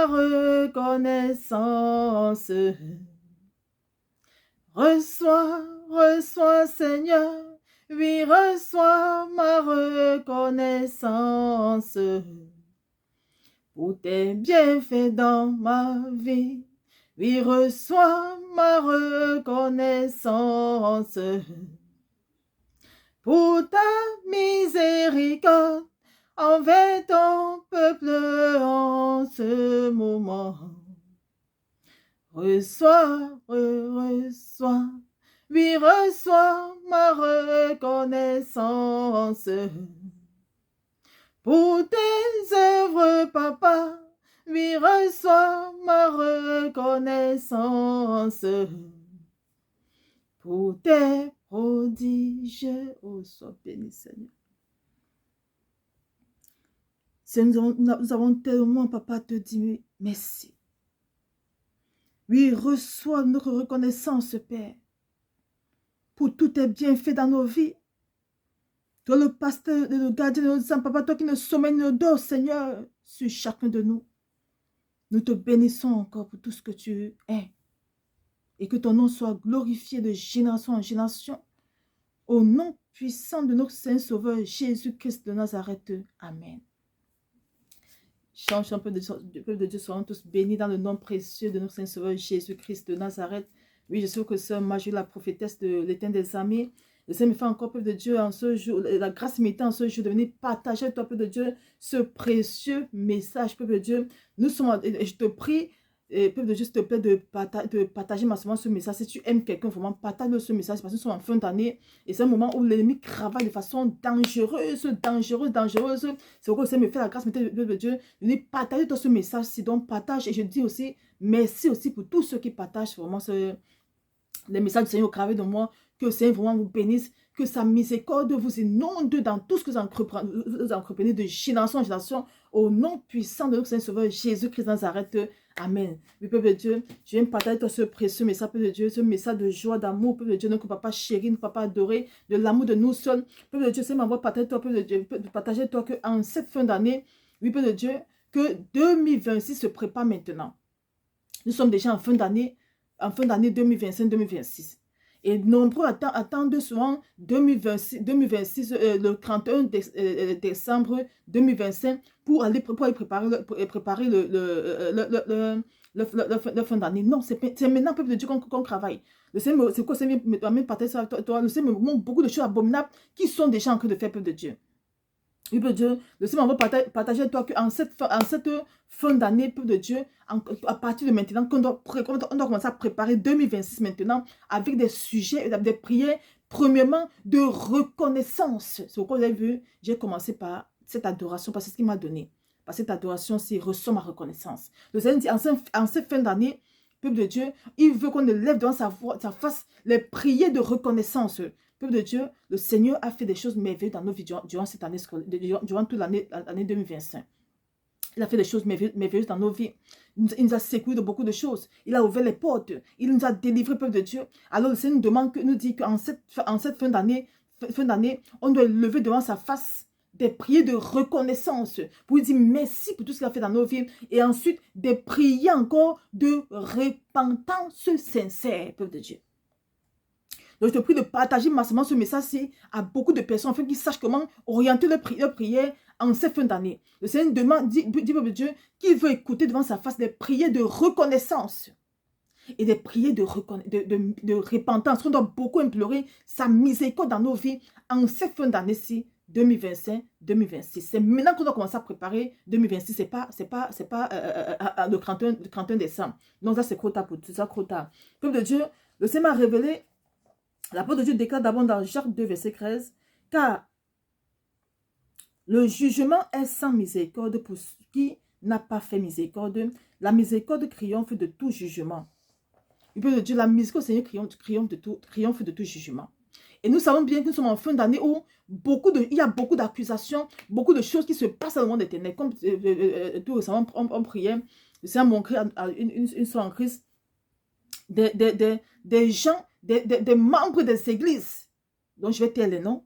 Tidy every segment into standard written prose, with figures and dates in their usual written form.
ma reconnaissance. Reçois, reçois Seigneur, oui, reçois ma reconnaissance pour tes bienfaits dans ma vie. Oui, reçois ma reconnaissance pour ta miséricorde envers ton peuple en ce moment. Reçois, reçois, oui, reçois ma reconnaissance pour tes œuvres, papa. Oui, reçois ma reconnaissance pour tes prodiges. Oh, sois béni, Seigneur. Nous avons tellement, papa, te dire merci. Oui, reçois notre reconnaissance, Père, pour tous tes bienfaits dans nos vies. Toi, le pasteur, le gardien de nos âmes, papa, toi qui nous sommeilles nos dos, Seigneur, sur chacun de nous. Nous te bénissons encore pour tout ce que tu es. Et que ton nom soit glorifié de génération en génération. Au nom puissant de notre Saint-Sauveur, Jésus-Christ de Nazareth. Amen. Change un peu du peuple de Dieu, soyons tous bénis dans le nom précieux de notre Saint-Sauveur, Jésus-Christ de Nazareth. Oui, je sais que sœur Marie, la prophétesse de l'Éternel des armées, le Seigneur me fait encore, peuple de Dieu, en ce jour, la grâce m'étant en ce jour de venir partager avec toi, peuple de Dieu, ce précieux message, peuple de Dieu. Nous sommes, et je te prie, peuple de Dieu, s'il te plaît, de partager massivement ce message. Si tu aimes quelqu'un, vraiment, partage ce message, parce que nous sommes en fin d'année, et c'est un moment où l'ennemi travaille de façon dangereuse. C'est pourquoi le Seigneur me fait la grâce, peuple de Dieu, de venir partager toi ce message. Donc, partage, et je dis aussi, merci aussi pour tous ceux qui partagent vraiment les messages du Seigneur au travers de moi. Que le Seigneur vraiment vous bénisse, que sa miséricorde vous inonde dans tout ce que vous entreprenez de génération en génération, au nom puissant de notre Seigneur Sauveur Jésus-Christ de Nazareth. Amen. Oui, peuple de Dieu, je viens partager toi ce précieux message, peuple de Dieu, ce message de joie, d'amour, peuple de Dieu, notre papa chéri, notre papa adoré, de l'amour de nous seuls. Peuple de Dieu, c'est m'envoie partager toi, peuple de Dieu, partager toi que en cette fin d'année, oui, peuple de Dieu, que 2026 se prépare maintenant. Nous sommes déjà en fin d'année 2025-2026. Et nombreux attendent souvent 2026, le 31 décembre 2025 pour aller préparer le fin d'année. Non, c'est maintenant, peuple de Dieu, qu'on travaille. Le Seigneur, c'est quoi, c'est même partager ça avec toi. Le Seigneur me montre beaucoup de choses abominables qui sont déjà en train de faire, peuple de Dieu. Oui, peuple de Dieu, le Seigneur va partager avec toi qu'en cette fin d'année, peuple de Dieu, à partir de maintenant, on doit commencer à préparer 2026 maintenant avec des sujets, des prières, premièrement, de reconnaissance. C'est pourquoi vous avez vu, j'ai commencé par cette adoration, parce que c'est ce qu'il m'a donné. Parce que cette adoration, c'est reçois ma reconnaissance. Le Seigneur dit, en cette fin d'année, peuple de Dieu, il veut qu'on élève devant sa face les prières de reconnaissance. Peuple de Dieu, le Seigneur a fait des choses merveilleuses dans nos vies durant cette année, durant toute l'année 2025. Il a fait des choses merveilleuses dans nos vies. Il nous a secoué de beaucoup de choses. Il a ouvert les portes. Il nous a délivrés, peuple de Dieu. Alors le Seigneur nous dit qu'en cette fin d'année, on doit lever devant sa face des prières de reconnaissance pour lui dire merci pour tout ce qu'il a fait dans nos vies. Et ensuite, des prières encore de repentance sincère, peuple de Dieu. Donc, je te prie de partager massivement ce message à beaucoup de personnes afin qu'ils sachent comment orienter leur prière en cette fin d'année. Le Seigneur dit peuple de Dieu qu'il veut écouter devant sa face des prières de reconnaissance et des prières de repentance. On doit beaucoup implorer sa miséricorde dans nos vies en cette fin d'année-ci, 2025-2026. C'est maintenant qu'on doit commencer à préparer 2026. C'est pas le 31 décembre. Non, ça c'est trop tard pour tout ça, trop tard. Peuple de Dieu, le Seigneur m'a révélé. La parole de Dieu déclare d'abord dans Jacques 2, verset 13, car le jugement est sans miséricorde pour qui n'a pas fait miséricorde. La miséricorde triomphe de tout jugement. Il peut dire la miséricorde, Seigneur, triomphe de tout jugement. Et nous savons bien que nous sommes en fin d'année où il y a beaucoup d'accusations, beaucoup de choses qui se passent dans le monde éternel. Comme tout récemment, on priait, le Seigneur montré à une soeur en Christ, des gens, des membres des églises, dont je vais taire les noms,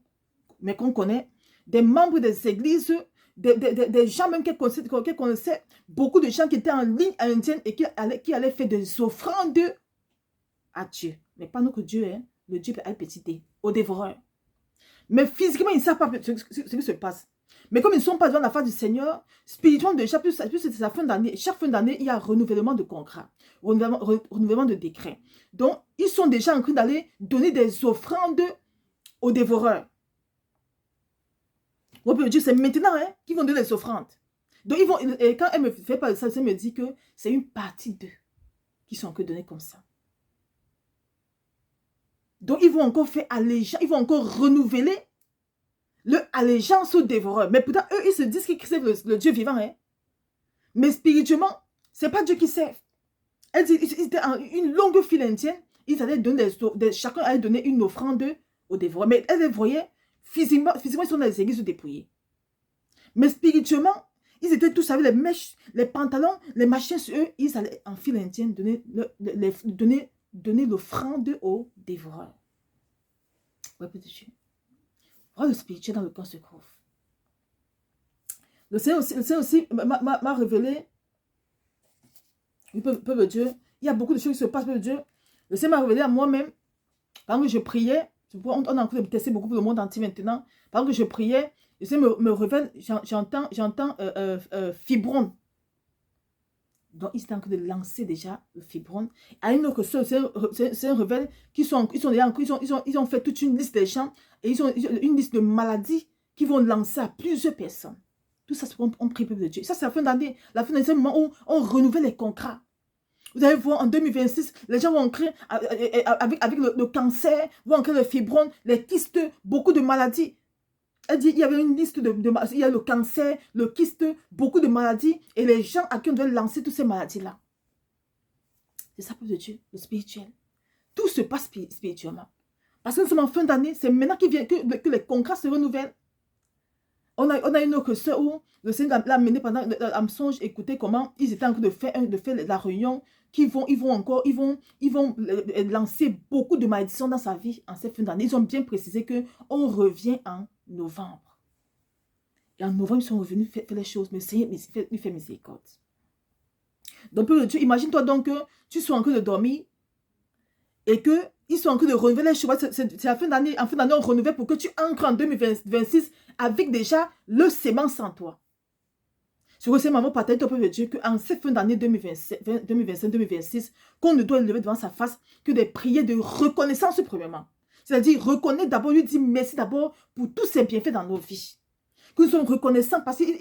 mais qu'on connaît, des membres des églises des gens même qu'elle connaissait, beaucoup de gens qui étaient en ligne indienne et qui allaient faire des offrandes à Dieu. Mais pas notre Dieu, hein. Le Dieu a petit dé, au dévoreur. Mais physiquement, ils ne savent pas ce qui se passe. Mais comme ils ne sont pas devant la face du Seigneur, spirituellement déjà, plus c'est la fin d'année, chaque fin d'année, il y a un renouvellement de contrat, renouvellement de décret. Donc, ils sont déjà en train d'aller donner des offrandes aux dévoreurs. On peut dire, c'est maintenant qu'ils vont donner les offrandes. Donc, ils vont, et quand elle me fait parler de ça, elle me dit que c'est une partie d'eux qui sont encore donnés comme ça. Donc, ils vont encore faire allégeance, ils vont encore renouveler leur allégeance au dévoreur. Mais pourtant, eux, ils se disent qu'ils servent le Dieu vivant. Hein? Mais spirituellement, ce n'est pas Dieu qui servent. Elle dit, ils étaient en une longue file indienne. Ils allaient donner chacun allait donner une offrande au dévoreur. Mais elle les voyait, physiquement, ils sont dans les églises dépouillées. Mais spirituellement, ils étaient tous avec les mèches, les pantalons, les machins sur eux. Ils allaient en file indienne donner l'offrande au dévoreur. Ouais, petit Dieu. Le spirituel dans le corps se trouve. Le Seigneur aussi m'a révélé, peuple de Dieu, il y a beaucoup de choses qui se passent, peuple de Dieu. Le Seigneur m'a révélé à moi-même, pendant que je priais, on a encore testé beaucoup le monde entier maintenant, pendant que je priais, le Seigneur me révèle, j'entends fibrone. Donc, il est en train de lancer déjà le fibrone. À une autre chose, c'est un révèle ils ont fait toute une liste des gens et ils ont une liste de maladies qui vont lancer à plusieurs personnes. Tout ça, c'est pour on prie peuple de Dieu. Ça, c'est la fin d'année. La fin d'année, c'est le moment où on renouvelle les contrats. Vous allez voir, en 2026, les gens vont créer avec le cancer, vont créer le fibrone, les kystes, beaucoup de maladies. Elle dit, il y avait une liste il y a le cancer, le kyste, beaucoup de maladies, et les gens à qui on doit lancer toutes ces maladies-là. C'est ça, peuple de Dieu, le spirituel. Tout se passe spirituellement. Parce que nous sommes en fin d'année, c'est maintenant que les contrats se renouvellent. On a une autre soeur où le Seigneur l'a amené pendant un songe, écoutez comment ils étaient en train de faire la réunion, ils vont lancer beaucoup de malédictions dans sa vie en cette fin d'année. Ils ont bien précisé qu'on revient en novembre. Et en novembre, ils sont revenus faire les choses, mais le Seigneur lui fait miséricorde. Donc, imagine-toi donc que tu sois en train de dormir et qu'ils sont en train de renouveler les choses. C'est la fin d'année. En fin d'année, on renouvelle pour que tu entres en 2026 avec déjà le sémence en toi. Je sais, maman, partage au peuple de Dieu qu'en cette fin d'année 2025-2026, qu'on ne doit lever devant sa face que des prières de reconnaissance premièrement. C'est-à-dire, reconnaître d'abord, lui dire merci d'abord pour tous ses bienfaits dans nos vies. Que nous sommes reconnaissants parce qu'il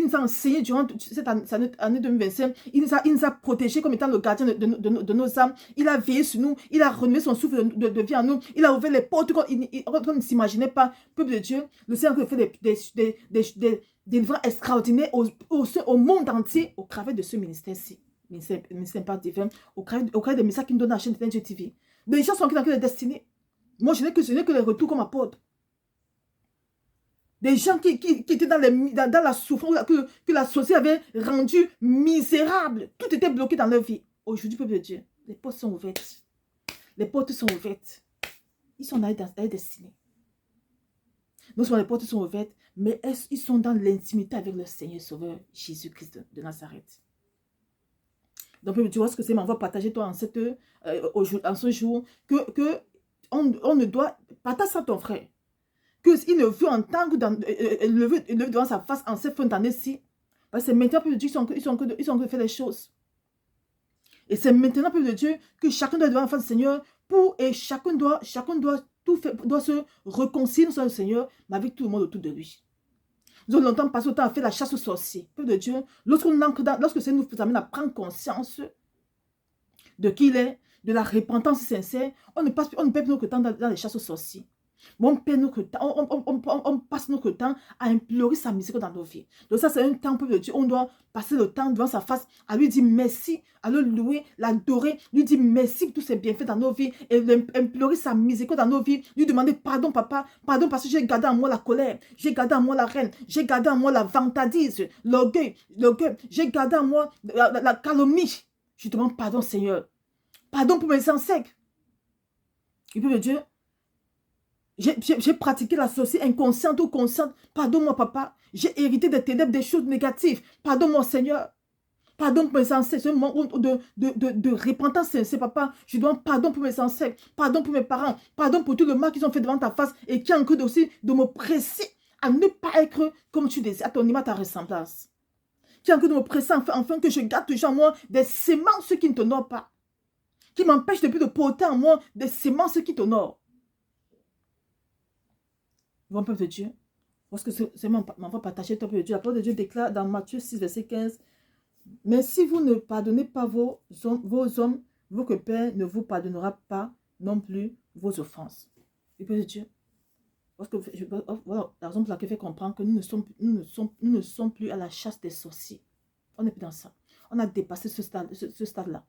nous a enseigné durant cette année 2025, il nous a protégés comme étant le gardien de nos âmes. Il a veillé sur nous, il a renouvelé son souffle de vie en nous, il a ouvert les portes qu'on ne s'imaginait pas. Peuple de Dieu, le Seigneur fait des délivrances extraordinaires au monde entier au travers de ce ministère-ci. Ministère par divin, au travers des messages qu'il nous donne à la chaîne de Dieu TV. Les gens sont dans quelle destinée. Moi, je n'ai que les retours comme apôtre. Des gens qui étaient dans la souffrance, que la société avait rendu misérable. Tout était bloqué dans leur vie. Aujourd'hui, peuple de Dieu, les portes sont ouvertes. Les portes sont ouvertes. Ils sont dans la destinée. Non seulement les portes sont ouvertes, mais ils sont dans l'intimité avec le Seigneur Sauveur, Jésus-Christ de Nazareth. Donc, tu vois ce que c'est, mais on va partager toi en ce jour, on ne doit partager ça à ton frère. Qu'il ne veut entendre, il veut devant sa face en cette fin d'année-ci. Parce que c'est maintenant, peuple de Dieu, ils sont en train de faire les choses. Et c'est maintenant, peuple de Dieu, que chacun doit devant la face du Seigneur, et chacun doit se réconcilier sur le Seigneur, mais avec tout le monde autour de lui. Nous avons longtemps passé autant à faire la chasse aux sorciers. Peuple de Dieu, lorsque le Seigneur nous amène à prendre conscience de qui il est, de la repentance sincère, on ne perd plus notre temps dans les chasses aux sorciers. Mais on passe notre temps à implorer sa miséricorde dans nos vies. Donc ça, c'est un temps, peuple de Dieu. On doit passer le temps devant sa face à lui dire merci, à le louer, l'adorer, lui dire merci pour tous ses bienfaits dans nos vies et implorer sa miséricorde dans nos vies, lui demander pardon, papa, pardon parce que j'ai gardé en moi la colère, j'ai gardé en moi la haine, j'ai gardé en moi la vantardise, l'orgueil, j'ai gardé en moi la calomnie. Je demande pardon, Seigneur. Pardon pour mes ancêtres. Et peuple de Dieu, J'ai pratiqué la sorcellerie inconsciente ou consciente. Pardonne-moi, papa. J'ai hérité des ténèbres, des choses négatives. Pardonne-moi, Seigneur. Pardon pour mes ancêtres. Ce moment de repentance sincère, papa. Je demande pardon pour mes ancêtres. Pardon pour mes parents. Pardon pour tout le mal qu'ils ont fait devant ta face et qui a encore aussi de me presser à ne pas être comme tu désires, à ton image, à ta ressemblance. Qui a encore de me presser afin que je garde toujours en moi des semences qui ne t'honorent pas. Qui m'empêchent depuis de porter en moi des semences qui t'honorent. Bon peuple de Dieu, parce que c'est m'envoie partager ton peuple de Dieu. La parole de Dieu déclare dans Matthieu 6, verset 15. Mais si vous ne pardonnez pas vos hommes, votre Père ne vous pardonnera pas non plus vos offenses. Et peuple de Dieu, parce que voilà la raison pour laquelle je fais comprendre que nous ne sommes plus à la chasse des sorciers. On n'est plus dans ça. On a dépassé ce stade-là.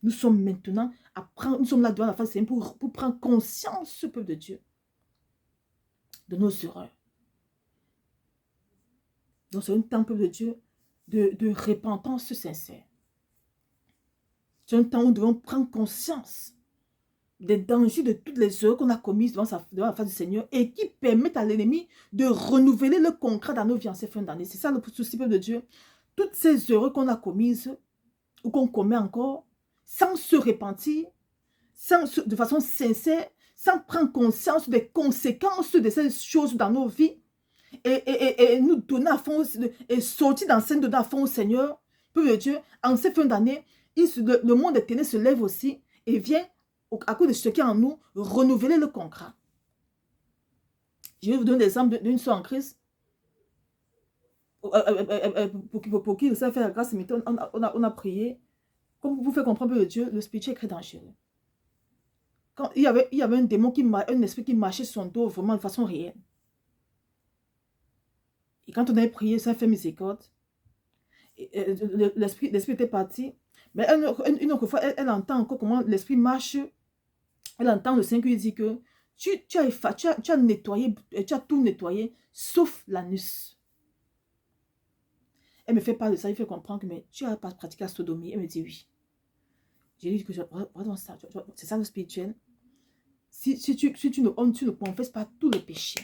Nous sommes maintenant à prendre, nous sommes là devant la face du Seigneur pour prendre conscience, ce peuple de Dieu, de nos erreurs. Donc c'est un temps, peuple de Dieu, de repentance sincère. C'est un temps où nous devons prendre conscience des dangers de toutes les erreurs qu'on a commises devant la face du Seigneur et qui permettent à l'ennemi de renouveler le concret dans nos vies en ces fins d'année. C'est ça le souci, peuple de Dieu. Toutes ces erreurs qu'on a commises ou qu'on commet encore, sans se repentir, de façon sincère, sans prendre conscience des conséquences de ces choses dans nos vies, et nous donner à fond, et sortir dans scène de à fond au Seigneur, peuple de Dieu, en ces fins d'année, le monde des ténèbres se lève aussi et vient, à cause de ce qui est en nous, renouveler le concret. Je vais vous donner l'exemple d'une soeur en Christ, pour qui ça fait la grâce, on a prié. Comme vous faites comprendre, peuple de Dieu, le spirituel est très dangereux. Quand il y avait un démon, un esprit qui marchait sur son dos vraiment de façon réelle. Et quand on avait prié, ça fait miséricorde. L'esprit était parti. Mais une autre fois, elle entend encore comment l'esprit marche. Elle entend le Seigneur qui dit que tu as nettoyé, tu as tout nettoyé, sauf l'anus. Elle me fait part de ça, il fait comprendre que mais tu as pas pratiqué la sodomie. Elle me dit oui. J'ai dit que c'est ça le spirituel. Si tu ne confesses pas tous les péchés,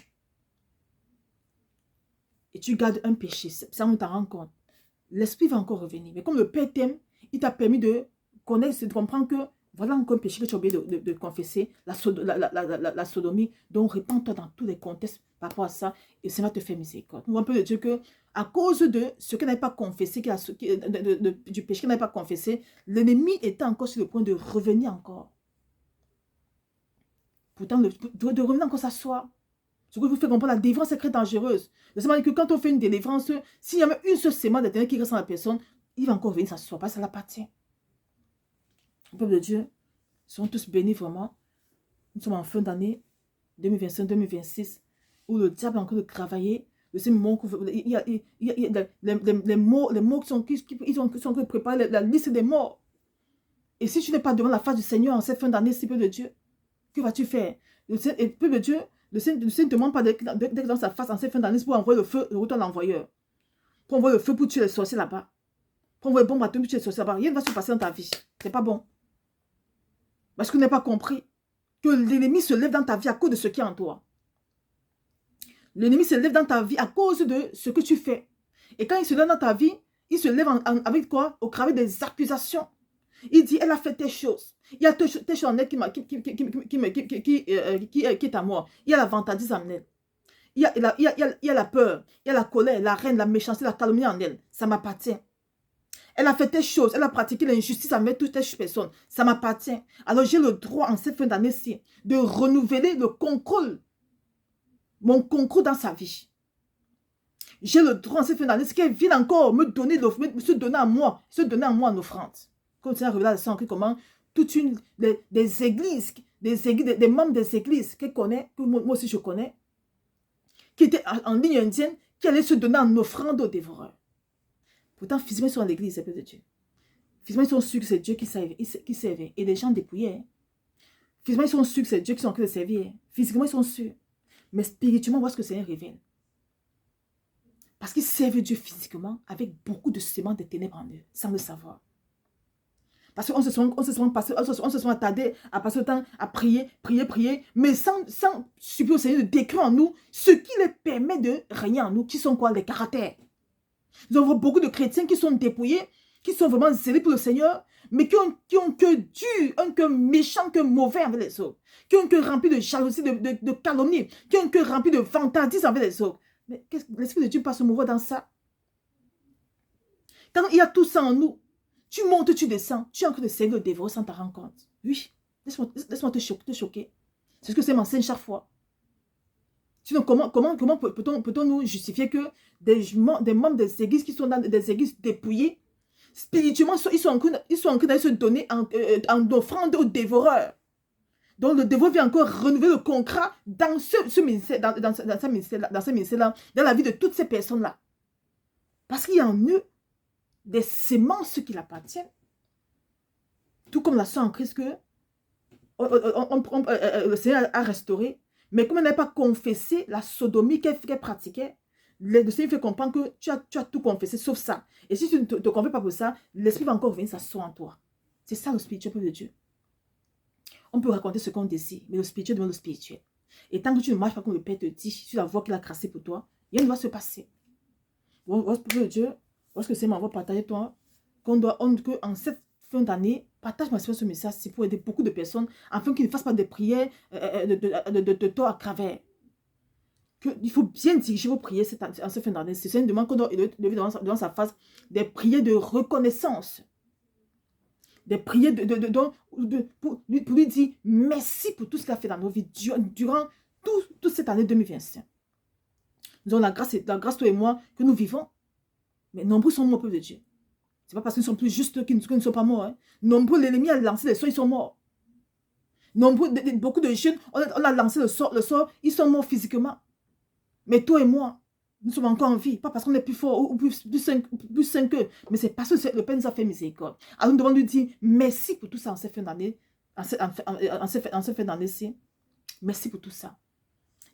et tu gardes un péché, ça on t'en rend compte, l'esprit va encore revenir. Mais comme le Père t'aime, il t'a permis de connaître, de comprendre que voilà encore un péché que tu as oublié de confesser, la sodomie. Donc répands-toi dans tous les contextes par rapport à ça et ça va te faire miséricorde. Nous voyons un peu de Dieu que à cause de ce qu'elle n'avait pas confessé, du péché qu'elle n'avait pas confessé, l'ennemi était encore sur le point de revenir encore. Pourtant, de revenir encore s'asseoir. Ce que vous faites comprendre, la délivrance est très dangereuse. C'est que quand on fait une délivrance, s'il y a même une seule sémence de ténèbres qui reste dans la personne, il va encore venir s'asseoir, parce que ça l'appartient. Le peuple de Dieu, sont tous bénis vraiment. Nous sommes en fin d'année 2025-2026, où le diable a encore de travailler. Il y a les mots qui sont préparés, la liste des morts. Et si tu n'es pas devant la face du Seigneur en cette fin d'année, si peuple de Dieu, que vas-tu faire? Le peuple de Dieu, le Seigneur ne demande pas d'être dans sa face en cette fin d'année pour envoyer le feu, le retour à l'envoyeur. Pour envoyer le feu pour tuer les sorciers là-bas. Pour envoyer le bon bâton pour tuer les sorciers là-bas. Rien ne va se passer dans ta vie. C'est pas bon. Parce que tu n'as pas compris que l'ennemi se lève dans ta vie à cause de ce qui est en toi. L'ennemi se lève dans ta vie à cause de ce que tu fais. Et quand il se lève dans ta vie, il se lève avec quoi? Au travers des accusations. Il dit, elle a fait telle chose. Il y a telle chose en elle qui est à moi. Il y a la vantardise en elle. Il y a la peur, il y a la colère, la haine, la méchanceté, la calomnie en elle. Ça m'appartient. Elle a fait telle chose, elle a pratiqué l'injustice envers toutes les personnes. Ça m'appartient. Alors j'ai le droit en cette fin d'année-ci de renouveler le contrôle. Mon concours dans sa vie. J'ai le droit en cette fin d'année, qu'elle vienne encore me donner, se donner à moi en offrande. Comme ça, révélé à ça, comment toute des églises, des membres des églises qu'elle connaît, que moi aussi je connais, qui étaient en ligne indienne, qui allaient se donner en offrande aux dévoreurs. Pourtant, physiquement, ils sont à l'église, c'est peu de Dieu. Physiquement, ils sont sûrs que c'est Dieu qui servait. Et les gens dépouillaient. Physiquement, ils sont sûrs que c'est Dieu qui sont en train de servir. Physiquement, ils sont sûrs. Mais spirituellement, voilà ce que le Seigneur révèle. Parce qu'ils servent Dieu physiquement avec beaucoup de semences de ténèbres en eux, sans le savoir. Parce qu'on on se sent attardé à passer le temps à prier, mais sans supplier au Seigneur de décrire en nous ce qui les permet de régner en nous, qui sont quoi? Les caractères. Nous avons beaucoup de chrétiens qui sont dépouillés, qui sont vraiment zélés pour le Seigneur, mais qui ont un cœur dur, un cœur méchant, un cœur mauvais envers les autres, qui ont un cœur rempli de jalousie, de calomnie, qui ont un cœur rempli de fantaisie envers les autres. Mais l'Esprit de Dieu passe se mouvoir dans ça. Quand il y a tout ça en nous, tu montes, tu descends, tu es en train de servir le dévouer sans t'en rendre compte. Oui, laisse-moi te choquer. C'est ce que c'est m'enseigne chaque fois. Sinon, comment peut-on nous justifier que des membres des églises qui sont dans des églises dépouillées, spirituellement, ils sont en train de se donner en offrande aux dévoreurs. Donc, le dévot vient encore renouveler le contrat dans ce ministère, dans ce ministère-là, dans la vie de toutes ces personnes-là. Parce qu'il y a en eux des semences qui l'appartiennent. Tout comme la sœur en Christ que le Seigneur a restauré. Mais comme elle n'a pas confessé la sodomie qu'elle pratiquait, le Seigneur fait comprendre que tu as tout confessé sauf ça. Et si tu ne te confesses pas pour ça, l'Esprit va encore venir s'asseoir en toi. C'est ça le spirituel de Dieu. On peut raconter ce qu'on désire, mais le spirituel demande le spirituel. Et tant que tu ne marches pas comme le Père te dit, sur la voie qu'il a tracée pour toi, rien ne va se passer. Voilà, peuple de Dieu, lorsque c'est m'envoie partager toi, qu'en cette fin d'année, partage-moi ce message pour aider beaucoup de personnes, afin qu'ils ne fassent pas des prières de tort à travers. Il faut bien diriger vos prières en cette fin d'année. C'est une demande qu'on doit lever devant sa face, des prières de reconnaissance. Des prières pour lui dire merci pour tout ce qu'il a fait dans nos vies durant toute cette année 2025. Nous avons la grâce, toi et moi, que nous vivons. Mais nombreux sont morts, peuple de Dieu. Ce n'est pas parce qu'ils ne sont plus justes qu'ils ne sont pas morts. Hein. Nombreux, l'ennemi a lancé les sorts, ils sont morts. Nombreux, beaucoup de jeunes, on a lancé le sort, ils sont morts physiquement. Mais toi et moi, nous sommes encore en vie. Pas parce qu'on est plus fort ou plus sain qu'eux, mais c'est parce que le Père nous a fait miséricorde. Alors nous devons lui dire merci pour tout ça en cette fin d'année, en cette fin d'année-ci. Merci pour tout ça.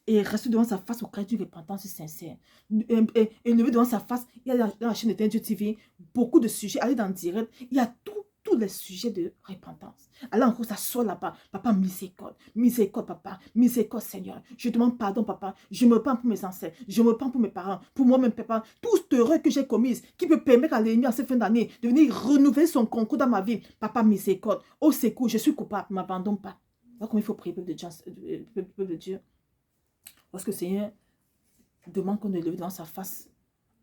Et rester devant sa face au cœur d'une repentance sincère. Et lever devant sa face, il y a dans la chaîne de Dieu TV beaucoup de sujets. Allez dans le direct, il y a tous les sujets de repentance. Allez encore s'asseoir là-bas. Papa, miséricorde. Miséricorde, papa. Miséricorde, Seigneur. Je demande pardon, papa. Je me pends pour mes ancêtres. Je me pends pour mes parents. Pour moi-même, papa. Toute erreur que j'ai commise, qui peut permettre à l'ennemi à cette fin d'année de venir renouveler son concours dans ma vie. Papa, miséricorde. Au secours, je suis coupable. Ne m'abandonne pas. Voilà comment il faut prier, peuple de Dieu. Parce que le Seigneur demande qu'on élève dans sa face,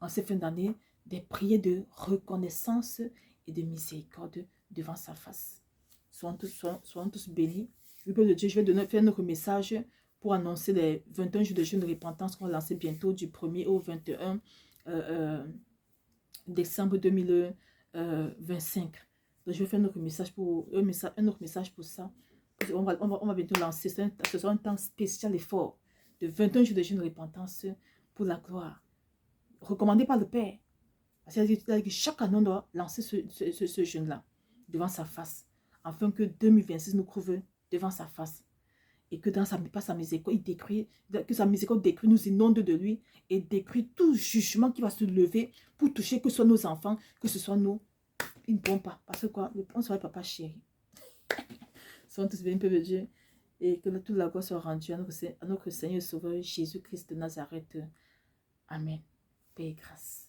en cette fin d'année, des prières de reconnaissance et de miséricorde devant sa face. Soyons tous bénis. Le peuple de Dieu, je vais faire notre message pour annoncer les 21 jours de jeûne de repentance qu'on va lancer bientôt du 1er au 21 décembre 2025. Donc, je vais faire un autre message pour ça. On va bientôt lancer. Ce sera un temps spécial et fort de 21 jours de jeûne de repentance pour la gloire. Recommandé par le Père. Parce qu'il a dit que chaque année, on doit lancer ce jeûne-là devant sa face. Afin que 2026 nous couvre devant sa face. Et que dans sa miséricorde, que sa miséricorde décrit, nous inonde de lui et décrit tout jugement qui va se lever pour toucher que ce soit nos enfants, que ce soit nous. Ils ne pourront pas. Parce que quoi? On serait papa chéri. Soyons tous bénis, peuple de Dieu. Et que toute la gloire soit rendue à notre Seigneur et Sauveur Jésus-Christ de Nazareth. Amen. Paix et grâce.